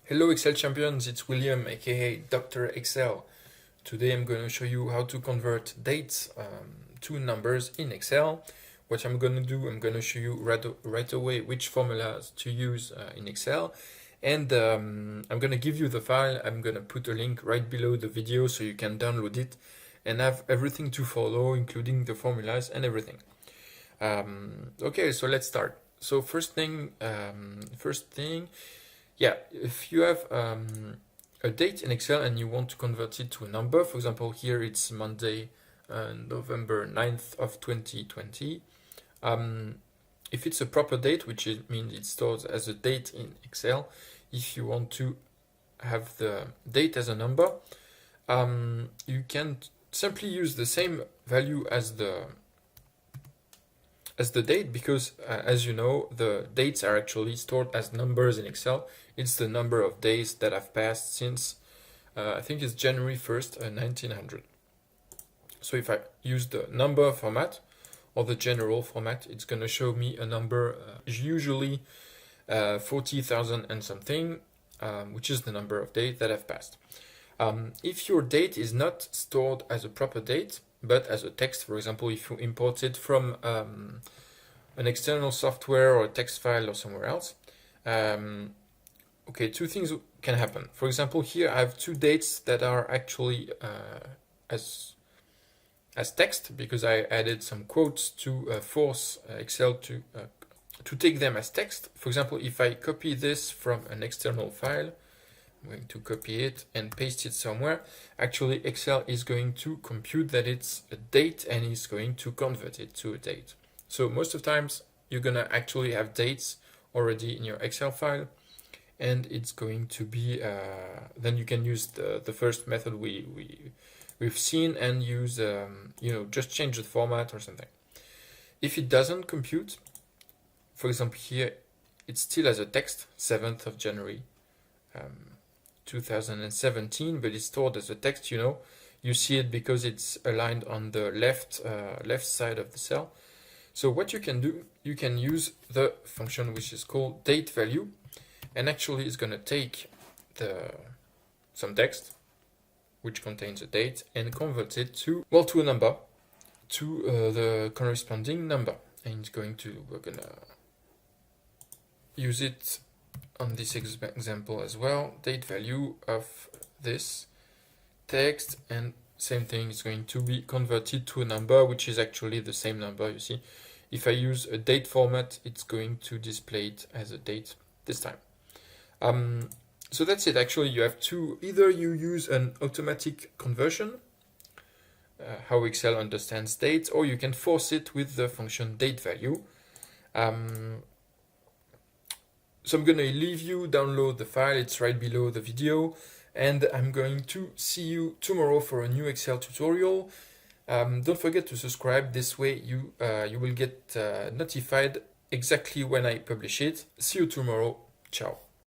Hello Excel champions, it's William aka Dr. Excel. Today I'm going to show you how to convert dates to numbers in Excel. What I'm going to do, I'm going to show you right away which formulas to use in Excel. And I'm going to give you the file. I'm going to put a link right below the video so you can download it and have everything to follow, including the formulas and everything. Okay, so let's start. So first thing, yeah, if you have a date in Excel and you want to convert it to a number, for example, here it's Monday, November 9th of 2020. If it's a proper date, which means it's stored as a date in Excel, if you want to have the date as a number, you can simply use the same value as the date, because as you know, the dates are actually stored as numbers in Excel. It's the number of days that have passed since I think it's January 1st, 1900. So if I use the number format or the general format, it's going to show me a number, usually 40,000 and something, which is the number of days that have passed. If your date is not stored as a proper date, but as a text, for example, if you import it from an external software or a text file or somewhere else, okay, two things can happen. For example, here I have two dates that are actually as text, because I added some quotes to force Excel to take them as text. For example, if I copy this from an external file, I'm going to copy it and paste it somewhere. Actually, Excel is going to compute that it's a date and is going to convert it to a date. So most of the times you're gonna actually have dates already in your Excel file, and it's going to be then you can use the first method we've seen and use just change the format or something. If it doesn't compute, for example, here it's still as a text, 7th of January 2017, but it's stored as a text. You see it because it's aligned on the left side of the cell. So what you can do, you can use the function which is called date value, and actually it's going to take some text which contains a date and convert it to a number, to the corresponding number. And it's we're gonna use it on this example as well, date value of this text, and same thing is going to be converted to a number, which is actually the same number. You see, if I use a date format, it's going to display it as a date this time. So that's it. Actually, you have two: either you use an automatic conversion, how Excel understands dates, or you can force it with the function date value. So I'm going to leave you download the file. It's right below the video, and I'm going to see you tomorrow for a new Excel tutorial. Don't forget to subscribe. This way you will get notified exactly when I publish it. See you tomorrow. Ciao.